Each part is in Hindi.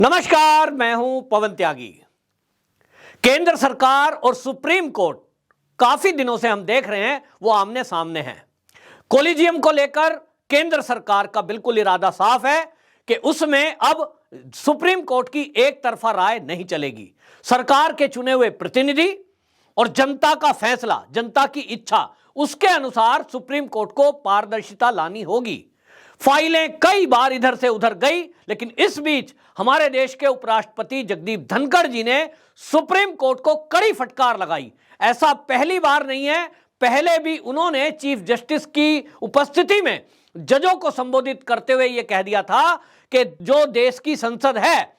नमस्कार, मैं हूं पवन त्यागी। केंद्र सरकार और सुप्रीम कोर्ट काफी दिनों से हम देख रहे हैं वो आमने सामने हैं। कोलिजियम को लेकर केंद्र सरकार का बिल्कुल इरादा साफ है कि उसमें अब सुप्रीम कोर्ट की एक तरफा राय नहीं चलेगी। सरकार के चुने हुए प्रतिनिधि और जनता का फैसला, जनता की इच्छा, उसके अनुसार सुप्रीम कोर्ट को पारदर्शिता लानी होगी। फाइलें कई बार इधर से उधर गई, लेकिन इस बीच हमारे देश के उपराष्ट्रपति जगदीप धनखड़ जी ने सुप्रीम कोर्ट को कड़ी फटकार लगाई। ऐसा पहली बार नहीं है, पहले भी उन्होंने चीफ जस्टिस की उपस्थिति में जजों को संबोधित करते हुए यह कह दिया था कि जो देश की संसद है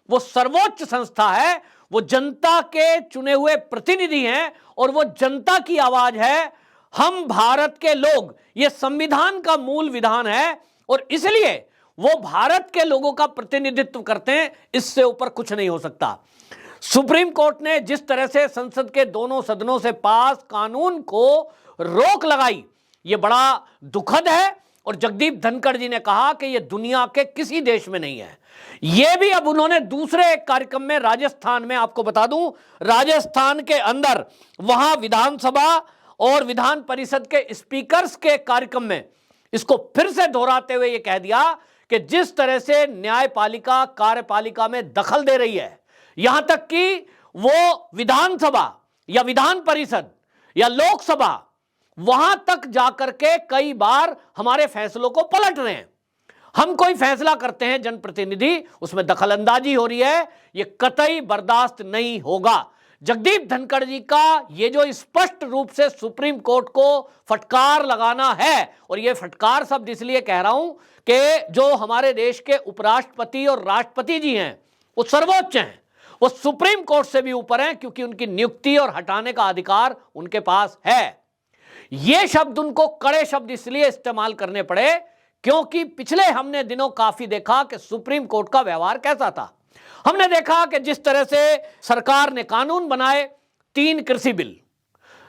वो सर्वोच्च संस्था है, वो जनता के चुने हुए प्रतिनिधि हैं और वो जनता की आवाज है। हम भारत के लोग, ये संविधान का मूल विधान है और इसलिए वो भारत के लोगों का प्रतिनिधित्व करते हैं, इससे ऊपर कुछ नहीं हो सकता। सुप्रीम कोर्ट ने जिस तरह से संसद के दोनों सदनों से पास कानून को रोक लगाई, ये बड़ा दुखद है और जगदीप धनखड़ जी ने कहा कि ये दुनिया के किसी देश में नहीं है। ये भी अब उन्होंने दूसरे एक कार्यक्रम में राजस्थान में, आपको बता दूं, राजस्थान के अंदर वहां विधानसभा और विधान परिषद के स्पीकर्स के कार्यक्रम में इसको फिर से दोहराते हुए यह कह दिया कि जिस तरह से न्यायपालिका कार्यपालिका में दखल दे रही है, यहां तक कि वो विधानसभा या विधान परिषद या लोकसभा वहां तक जाकर के कई बार हमारे फैसलों को पलट रहे हैं। हम कोई फैसला करते हैं जनप्रतिनिधि, उसमें दखलंदाजी हो रही है, यह कतई बर्दाश्त नहीं होगा। जगदीप धनखड़ जी का ये जो स्पष्ट रूप से सुप्रीम कोर्ट को फटकार लगाना है, और ये फटकार शब्द इसलिए कह रहा हूं कि जो हमारे देश के उपराष्ट्रपति और राष्ट्रपति जी हैं वो सर्वोच्च हैं, वो सुप्रीम कोर्ट से भी ऊपर हैं, क्योंकि उनकी नियुक्ति और हटाने का अधिकार उनके पास है। ये शब्द उनको कड़े शब्द इसलिए इस्तेमाल करने पड़े क्योंकि पिछले हमने दिनों काफी देखा कि सुप्रीम कोर्ट का व्यवहार कैसा था। हमने देखा कि जिस तरह से सरकार ने कानून बनाए, 3 कृषि बिल,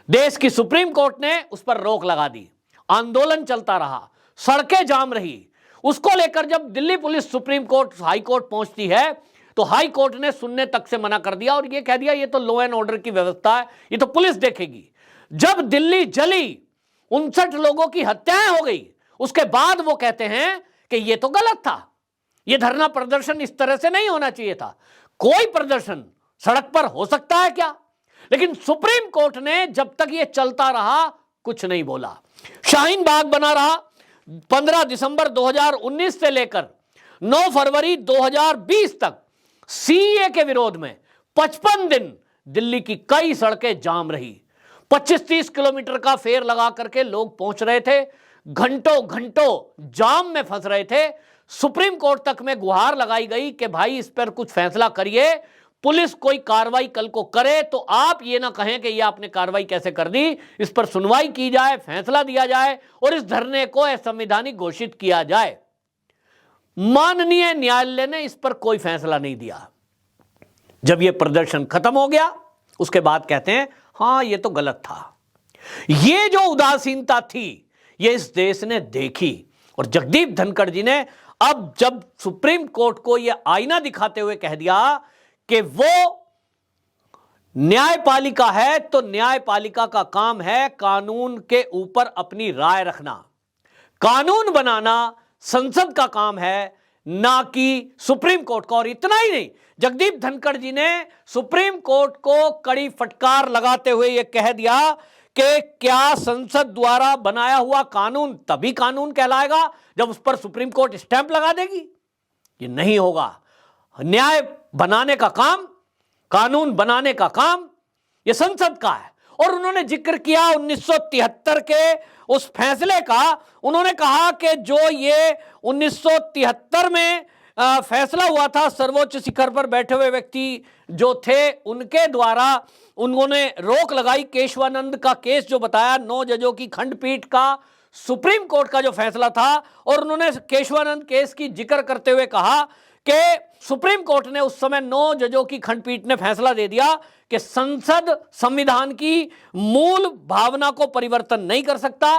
देश की सुप्रीम कोर्ट ने उस पर रोक लगा दी, आंदोलन चलता रहा, सड़कें जाम रही। उसको लेकर जब Delhi police supreme court, high court पहुंचती है तो हाई कोर्ट ने सुनने तक से मना कर दिया और यह कह दिया ये तो लॉ एंड ऑर्डर की व्यवस्था है, ये तो पुलिस देखेगी। जब दिल्ली जली, 59 लोगों की हत्याएं हो गई, उसके बाद वो कहते हैं कि ये तो गलत था, ये धरना प्रदर्शन इस तरह से नहीं होना चाहिए था। कोई प्रदर्शन सड़क पर हो सकता है क्या? लेकिन सुप्रीम कोर्ट ने जब तक ये चलता रहा कुछ नहीं बोला। शाहीन बाग बना रहा। 15 दिसंबर 2019 से लेकर 9 फरवरी 2020 तक सीए के विरोध में 55 दिन दिल्ली की कई सड़कें जाम रही। 25-30 किलोमीटर का फेर लगा करके लोग पहुंच रहे थे, घंटों घंटों जाम में फंस रहे थे। सुप्रीम कोर्ट तक में गुहार लगाई गई कि भाई इस पर कुछ फैसला करिए, पुलिस कोई कार्रवाई कल को करे तो आप ये ना कहें कि ये आपने कार्रवाई कैसे कर दी, इस पर सुनवाई की जाए, फैसला दिया जाए और इस धरने को असंवैधानिक घोषित किया जाए। माननीय न्यायालय ने इस पर कोई फैसला नहीं दिया। जब यह प्रदर्शन खत्म हो गया उसके बाद कहते हैं हां ये तो गलत था। ये जो उदासीनता थी ये इस देश ने देखी और जगदीप धनखड़ जी ने अब जब सुप्रीम कोर्ट को यह आईना दिखाते हुए कह दिया कि वो न्यायपालिका है तो न्यायपालिका का काम है कानून के ऊपर अपनी राय रखना, कानून बनाना संसद का काम है, ना कि सुप्रीम कोर्ट का। और इतना ही नहीं, जगदीप धनखड़ जी ने सुप्रीम कोर्ट को कड़ी फटकार लगाते हुए यह कह दिया कि क्या संसद द्वारा बनाया हुआ कानून तभी कानून कहलाएगा जब उस पर सुप्रीम कोर्ट स्टैंप लगा देगी? ये नहीं होगा। न्याय बनाने का काम, कानून बनाने का काम ये संसद का है। और उन्होंने जिक्र किया 1973 के उस फैसले का। उन्होंने कहा कि जो ये 1973 में फैसला हुआ था, सर्वोच्च शिखर पर बैठे हुए व्यक्ति जो थे उनके द्वारा उन्होंने रोक लगाई। केशवानंद का केस जो बताया, 9 जजों की खंडपीठ का सुप्रीम कोर्ट का जो फैसला था, और उन्होंने केशवानंद केस की जिक्र करते हुए कहा कि सुप्रीम कोर्ट ने उस समय 9 जजों की खंडपीठ ने फैसला दे दिया कि संसद संविधान की मूल भावना को परिवर्तन नहीं कर सकता,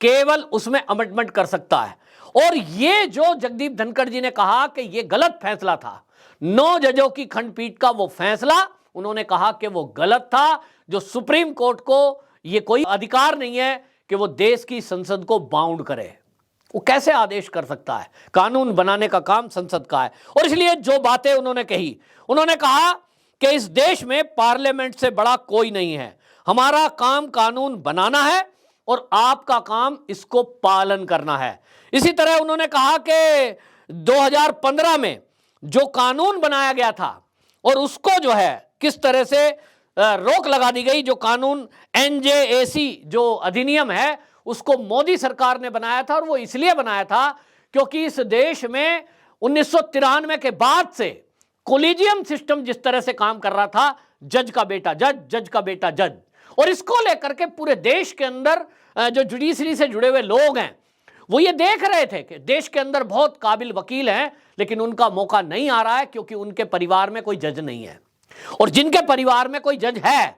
केवल उसमें अमेंडमेंट कर सकता है। और ये जो जगदीप धनखड़ जी ने कहा कि ये गलत फैसला था, 9 जजों की खंडपीठ का वो फैसला उन्होंने कहा कि वो गलत था। जो सुप्रीम कोर्ट को ये कोई अधिकार नहीं है कि वो देश की संसद को बाउंड करे। वो कैसे आदेश कर सकता है? कानून बनाने का काम संसद का है। और इसलिए जो बातें उन्होंने कही, उन्होंने कहा कि इस देश में पार्लियामेंट से बड़ा कोई नहीं है, हमारा काम कानून बनाना है और आपका काम इसको पालन करना है। इसी तरह उन्होंने कहा कि 2015 में जो कानून बनाया गया था और उसको जो है किस तरह से रोक लगा दी गई। जो कानून NJAC जो अधिनियम है उसको मोदी सरकार ने बनाया था, और वो इसलिए बनाया था क्योंकि इस देश में 1993 के बाद से कोलिजियम सिस्टम जिस तरह से काम कर रहा था, जज का बेटा जज, जज का बेटा जज, और इसको लेकर के पूरे देश के अंदर जो जुडिशरी से जुड़े हुए लोग हैं वो ये देख रहे थे कि देश के अंदर बहुत काबिल वकील हैं, लेकिन उनका मौका नहीं आ रहा है क्योंकि उनके परिवार में कोई जज नहीं है। और जिनके परिवार में कोई जज है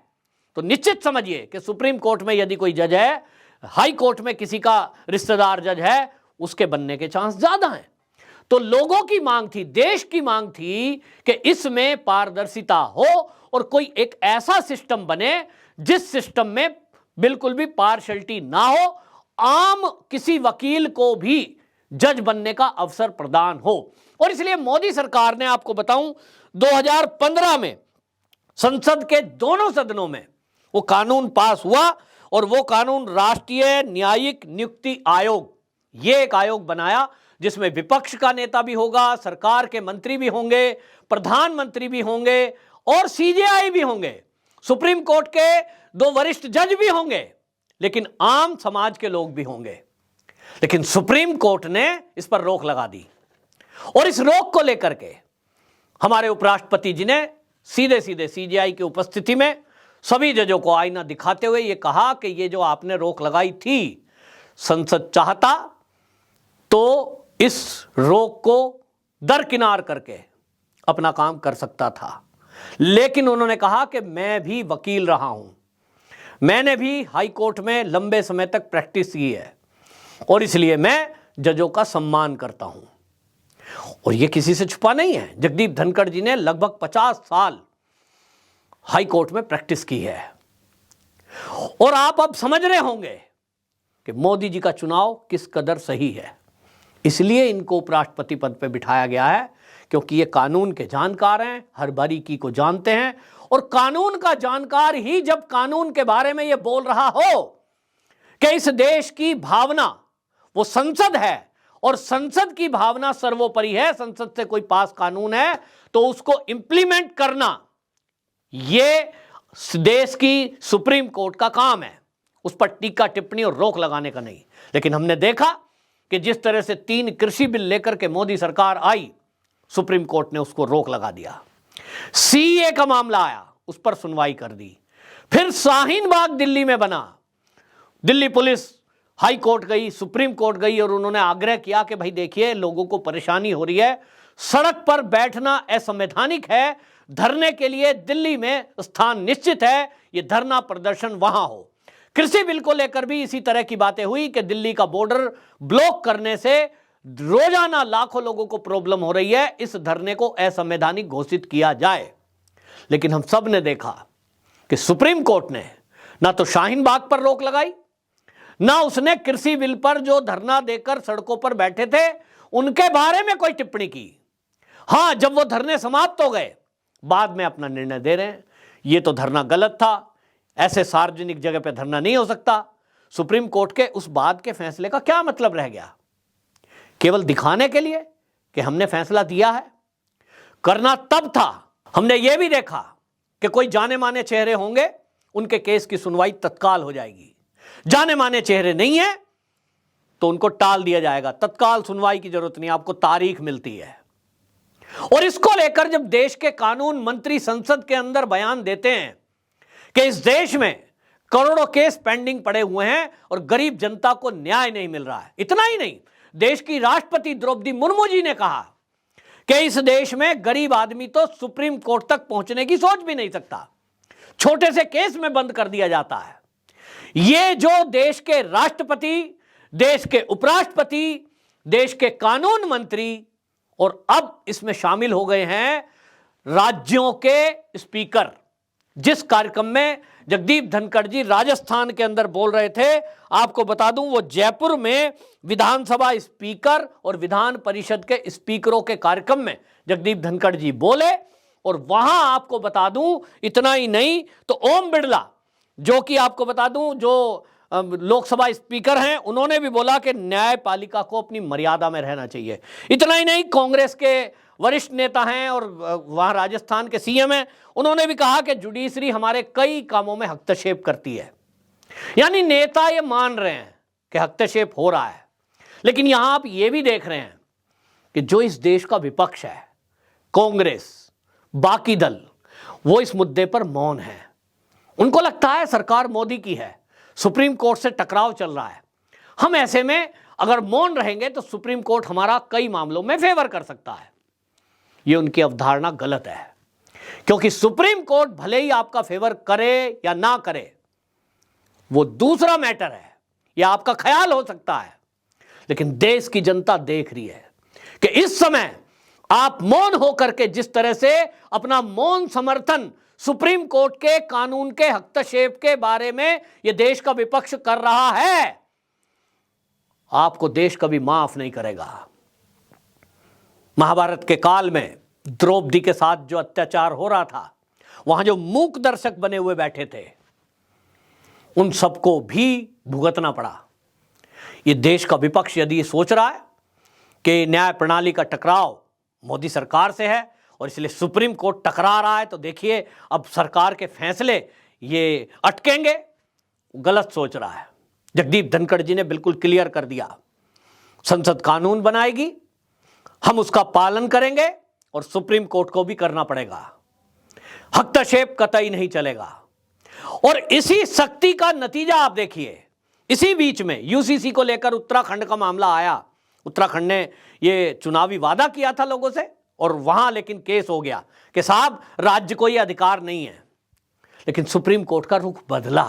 तो निश्चित समझिए कि सुप्रीम कोर्ट में यदि कोई जज है, हाई कोर्ट में किसी का रिश्तेदार जज है, उसके बनने के चांस ज्यादा हैं। तो लोगों की मांग थी, देश की मांग थी कि इसमें पारदर्शिता हो और कोई एक ऐसा सिस्टम बने जिस सिस्टम में बिल्कुल भी पार्शियलिटी ना हो, आम किसी वकील को भी जज बनने का अवसर प्रदान हो। और इसलिए मोदी सरकार ने, आपको बताऊं, 2015 में संसद के दोनों सदनों में वो कानून पास हुआ, और वो कानून राष्ट्रीय न्यायिक नियुक्ति आयोग, ये एक आयोग बनाया जिसमें विपक्ष का नेता भी होगा, सरकार के मंत्री भी होंगे, प्रधानमंत्री भी होंगे और CJI भी होंगे, सुप्रीम कोर्ट के 2 वरिष्ठ जज भी होंगे, लेकिन आम समाज के लोग भी होंगे। लेकिन सुप्रीम कोर्ट ने इस पर रोक लगा दी, और इस रोक को लेकर के हमारे उपराष्ट्रपति जी ने सीधे सीधे CJI की उपस्थिति में सभी जजों को आईना दिखाते हुए ये कहा कि ये जो आपने रोक लगाई थी, संसद चाहता तो इस रोक को दरकिनार करके अपना काम कर सकता था, लेकिन उन्होंने कहा कि मैं भी वकील रहा हूं, मैंने भी हाई कोर्ट में लंबे समय तक प्रैक्टिस की है, और इसलिए मैं जजों का सम्मान करता हूं। और यह किसी से छुपा नहीं है। जगदीप धनखड़ जी ने लगभग 50 साल हाई कोर्ट में प्रैक्टिस की है। और आप अब समझ रहे होंगे कि मोदी जी का चुनाव किस कदर सही है। इसलिए इनको उपराष्ट्रपति पद पर बिठाया गया है, क्योंकि ये कानून के जानकार हैं, हर बारीकी को जानते हैं, और कानून का जानकार ही जब कानून के बारे में ये बोल रहा हो कि इस देश की भावना वो संसद है और संसद की भावना सर्वोपरि है, संसद से कोई पास कानून है तो उसको इंप्लीमेंट करना ये देश की सुप्रीम कोर्ट का काम है, उस पर टीका टिप्पणी और रोक लगाने का नहीं। लेकिन हमने देखा कि जिस तरह से 3 कृषि बिल लेकर के मोदी सरकार आई, सुप्रीम कोर्ट ने उसको रोक लगा दिया। CA का मामला आया, उस पर सुनवाई कर दी। फिर शाहीन बाग दिल्ली में बना, दिल्ली पुलिस हाई कोर्ट गई, सुप्रीम कोर्ट गई, और उन्होंने आग्रह किया कि भाई देखिए लोगों को परेशानी हो रही है, सड़क पर बैठना असंवैधानिक है, धरने के लिए दिल्ली में स्थान निश्चित है, ये धरना प्रदर्शन वहां हो। कृषि बिल को लेकर भी इसी तरह की बातें हुई कि दिल्ली का बॉर्डर ब्लॉक करने से रोजाना लाखों लोगों को प्रॉब्लम हो रही है, इस धरने को असंवैधानिक घोषित किया जाए। लेकिन हम सब ने देखा कि सुप्रीम कोर्ट ने ना तो शाहीन बाग पर रोक लगाई, ना उसने कृषि बिल पर जो धरना देकर सड़कों पर बैठे थे उनके बारे में कोई टिप्पणी की। हां, जब वो धरने समाप्त हो गए बाद में अपना निर्णय दे रहे हैं, ये तो धरना गलत था, ऐसे सार्वजनिक जगह पे धरना नहीं हो सकता। सुप्रीम कोर्ट के उस बाद के फैसले का क्या मतलब रह गया? केवल दिखाने के लिए कि हमने फैसला दिया है। करना तब था, हमने यह भी देखा कि कोई जाने माने चेहरे होंगे, उनके केस की सुनवाई तत्काल हो जाएगी। जाने माने चेहरे नहीं है तो उनको टाल दिया जाएगा, तत्काल सुनवाई की जरूरत नहीं, आपको तारीख मिलती है। और इसको लेकर जब देश के कानून मंत्री संसद के अंदर बयान देते हैं कि इस देश में करोड़ों केस पेंडिंग पड़े हुए हैं और गरीब जनता को न्याय नहीं मिल रहा है, इतना ही नहीं, देश की राष्ट्रपति द्रौपदी मुर्मू जी ने कहा कि इस देश में गरीब आदमी तो सुप्रीम कोर्ट तक पहुंचने की सोच भी नहीं सकता, छोटे से केस में बंद कर दिया जाता है। ये जो देश के राष्ट्रपति, देश के उपराष्ट्रपति, देश के कानून मंत्री और अब इसमें शामिल हो गए हैं राज्यों के स्पीकर। जिस कार्यक्रम में जगदीप धनखड़ जी राजस्थान के अंदर बोल रहे थे, आपको बता दूं वो जयपुर में विधानसभा स्पीकर और विधान परिषद के स्पीकरों के कार्यक्रम में जगदीप धनखड़ जी बोले। और वहां आपको बता दूं, इतना ही नहीं तो ओम बिड़ला, जो कि आपको बता दूं जो लोकसभा स्पीकर हैं, उन्होंने भी बोला कि न्यायपालिका को अपनी मर्यादा में रहना चाहिए। इतना ही नहीं, कांग्रेस के वरिष्ठ नेता हैं और वहां राजस्थान के सीएम हैं, उन्होंने भी कहा कि जुडिशरी हमारे कई कामों में हस्तक्षेप करती है। यानी नेता ये मान रहे हैं कि हस्तक्षेप हो रहा है, लेकिन यहां आप ये भी देख रहे हैं कि जो इस देश का विपक्ष है, कांग्रेस, बाकी दल, वो इस मुद्दे पर मौन है। उनको लगता है सरकार मोदी की है, सुप्रीम कोर्ट से टकराव चल रहा है, हम ऐसे में अगर मौन रहेंगे तो सुप्रीम कोर्ट हमारा कई मामलों में फेवर कर सकता है। ये उनकी अवधारणा गलत है, क्योंकि सुप्रीम कोर्ट भले ही आपका फेवर करे या ना करे, वो दूसरा मैटर है, यह आपका ख्याल हो सकता है, लेकिन देश की जनता देख रही है कि इस समय आप मौन होकर के जिस तरह से अपना मौन समर्थन सुप्रीम कोर्ट के कानून के हस्तक्षेप के बारे में यह देश का विपक्ष कर रहा है, आपको देश कभी माफ नहीं करेगा। महाभारत के काल में द्रौपदी के साथ जो अत्याचार हो रहा था, वहां जो मूक दर्शक बने हुए बैठे थे, उन सबको भी भुगतना पड़ा। ये देश का विपक्ष यदि सोच रहा है कि न्याय प्रणाली का टकराव मोदी सरकार से है और इसलिए सुप्रीम कोर्ट टकरा रहा है, तो देखिए अब सरकार के फैसले ये अटकेंगे, गलत सोच रहा है। जगदीप धनखड़ जी ने बिल्कुल क्लियर कर दिया, संसद कानून बनाएगी, हम उसका पालन करेंगे और सुप्रीम कोर्ट को भी करना पड़ेगा, हस्तक्षेप कतई नहीं चलेगा। और इसी सख्ती का नतीजा आप देखिए, इसी बीच में यूसीसी को लेकर उत्तराखंड का मामला आया। उत्तराखंड ने ये चुनावी वादा किया था लोगों से, और वहां लेकिन केस हो गया कि साहब राज्य को ये अधिकार नहीं है। लेकिन सुप्रीम कोर्ट का रुख बदला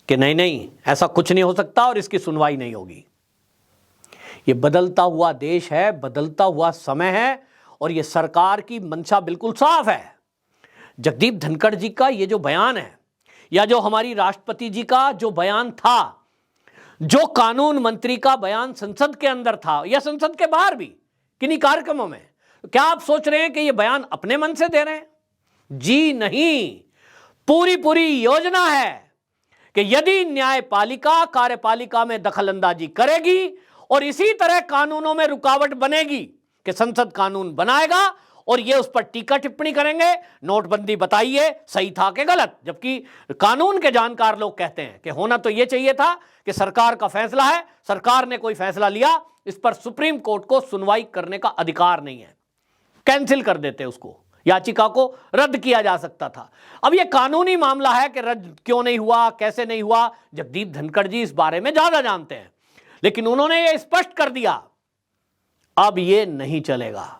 कि नहीं नहीं, ऐसा कुछ नहीं हो सकता और इसकी सुनवाई नहीं होगी। ये बदलता हुआ देश है, बदलता हुआ समय है, और ये सरकार की मंशा बिल्कुल साफ है। जगदीप धनखड़ जी का ये जो बयान है, या जो हमारी राष्ट्रपति जी का जो बयान था, जो कानून मंत्री का बयान संसद के अंदर था या संसद के बाहर भी किन्हीं कार्यक्रमों में, क्या आप सोच रहे हैं कि ये बयान अपने मन से दे रहे हैं? जी नहीं, पूरी योजना है कि यदि न्यायपालिका कार्यपालिका में दखलंदाजी करेगी और इसी तरह कानूनों में रुकावट बनेगी कि संसद कानून बनाएगा और ये उस पर टीका टिप्पणी करेंगे, नोटबंदी बताइए सही था कि गलत, जबकि कानून के जानकार लोग कहते हैं कि होना तो ये चाहिए था कि सरकार का फैसला है, सरकार ने कोई फैसला लिया, इस पर सुप्रीम कोर्ट को सुनवाई करने का अधिकार नहीं है, कैंसिल कर देते उसको, याचिका को रद्द किया जा सकता था। अब ये कानूनी मामला है कि रद्द क्यों नहीं हुआ, कैसे नहीं हुआ, जगदीप धनखड़ जी इस बारे में ज्यादा जानते हैं, लेकिन उन्होंने ये स्पष्ट कर दिया अब ये नहीं चलेगा।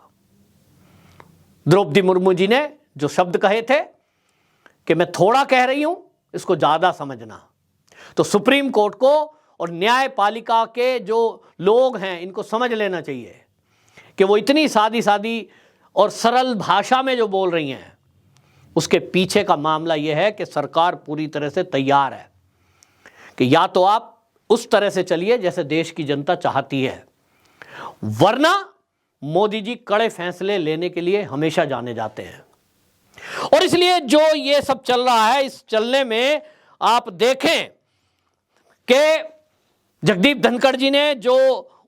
द्रौपदी मुर्मू जी ने जो शब्द कहे थे कि मैं थोड़ा कह रही हूं, इसको ज्यादा समझना, तो सुप्रीम कोर्ट को और न्यायपालिका के जो लोग हैं इनको समझ लेना चाहिए कि वो इतनी सादी सादी और सरल भाषा में जो बोल रही हैं, उसके पीछे का मामला यह है कि सरकार पूरी तरह से तैयार है कि या तो आप उस तरह से चलिए जैसे देश की जनता चाहती है, वरना मोदी जी कड़े फैसले लेने के लिए हमेशा जाने जाते हैं। और इसलिए जो ये सब चल रहा है, इस चलने में आप देखें कि जगदीप धनखड़ जी ने जो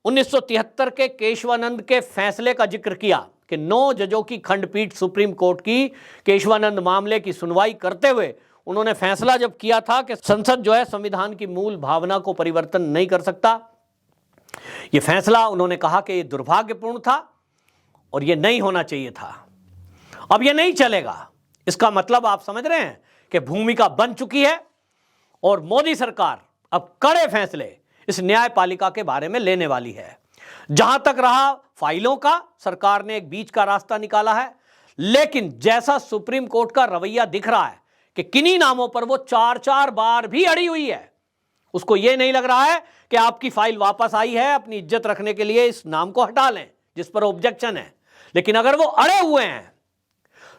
1973 के केशवानंद के फैसले का जिक्र किया कि 9 जजों की खंडपीठ सुप्रीम कोर्ट की केशवानंद मामले की सुनवाई करते हुए उन्होंने फैसला जब किया था कि संसद जो है संविधान की मूल भावना को परिवर्तन नहीं कर सकता, यह फैसला उन्होंने कहा कि यह दुर्भाग्यपूर्ण था और यह नहीं होना चाहिए था। अब यह नहीं चलेगा। इसका मतलब आप समझ रहे हैं कि भूमिका बन चुकी है और मोदी सरकार अब कड़े फैसले इस न्यायपालिका के बारे में लेने वाली है। जहां तक रहा फाइलों का, सरकार ने एक बीच का रास्ता निकाला है, लेकिन जैसा सुप्रीम कोर्ट का रवैया दिख रहा है कि किन्हीं नामों पर वो 4-4 बार भी अड़ी हुई है, उसको यह नहीं लग रहा है कि आपकी फाइल वापस आई है, अपनी इज्जत रखने के लिए इस नाम को हटा लें जिस पर ऑब्जेक्शन है, लेकिन अगर वो अड़े हुए हैं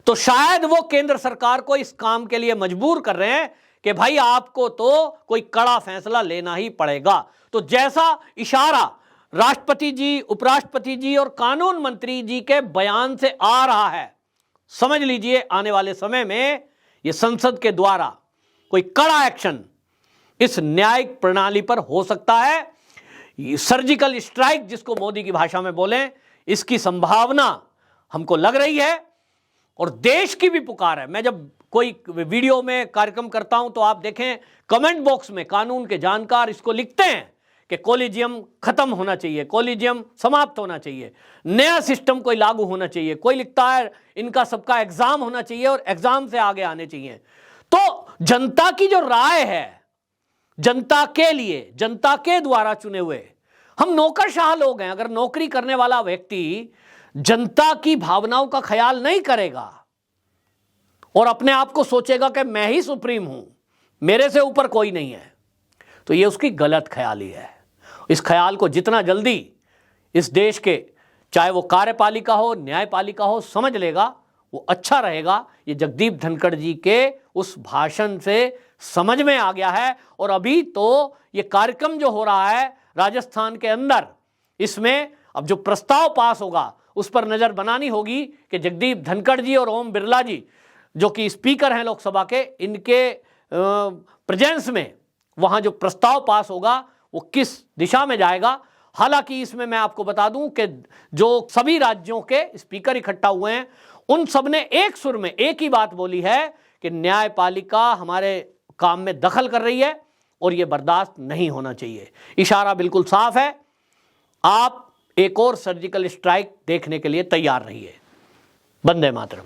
तो शायद वो केंद्र सरकार को इस काम के लिए मजबूर कर रहे हैं कि भाई आपको तो कोई कड़ा फैसला लेना ही पड़ेगा। तो जैसा इशारा राष्ट्रपति जी, उपराष्ट्रपति जी और कानून मंत्री जी के बयान से आ रहा है, समझ लीजिए आने वाले समय में यह संसद के द्वारा कोई कड़ा एक्शन इस न्यायिक प्रणाली पर हो सकता है। सर्जिकल स्ट्राइक जिसको मोदी की भाषा में बोलें, इसकी संभावना हमको लग रही है और देश की भी पुकार है। मैं जब कोई वीडियो में कार्यक्रम करता हूं तो आप देखें कमेंट बॉक्स में कानून के जानकार इसको लिखते हैं कि कॉलेजियम खत्म होना चाहिए, कॉलेजियम समाप्त होना चाहिए, नया सिस्टम कोई लागू होना चाहिए, कोई लिखता है इनका सबका एग्जाम होना चाहिए और एग्जाम से आगे आने चाहिए। तो जनता की जो राय है, जनता के लिए, जनता के द्वारा चुने हुए, हम नौकरशाह लोग हैं। अगर नौकरी करने वाला व्यक्ति जनता की भावनाओं का ख्याल नहीं करेगा और अपने आप को सोचेगा कि मैं ही सुप्रीम हूं, मेरे से ऊपर कोई नहीं है, तो यह उसकी गलत ख्याली है। इस ख्याल को जितना जल्दी इस देश के, चाहे वो कार्यपालिका हो, न्यायपालिका हो, समझ लेगा वो अच्छा रहेगा। ये जगदीप धनखड़ जी के उस भाषण से समझ में आ गया है। और अभी तो ये कार्यक्रम जो हो रहा है राजस्थान के अंदर, इसमें अब जो प्रस्ताव पास होगा उस पर नजर बनानी होगी कि जगदीप धनखड़ जी और ओम बिरला जी जो कि स्पीकर हैं लोकसभा के, इनके प्रेजेंस में वहां जो प्रस्ताव पास होगा वो किस दिशा में जाएगा। हालांकि इसमें मैं आपको बता दूं कि जो सभी राज्यों के स्पीकर इकट्ठा हुए हैं उन सब ने एक सुर में एक ही बात बोली है कि न्यायपालिका हमारे काम में दखल कर रही है और यह बर्दाश्त नहीं होना चाहिए। इशारा बिल्कुल साफ है। आप एक और सर्जिकल स्ट्राइक देखने के लिए तैयार रहिए। वंदे मातरम।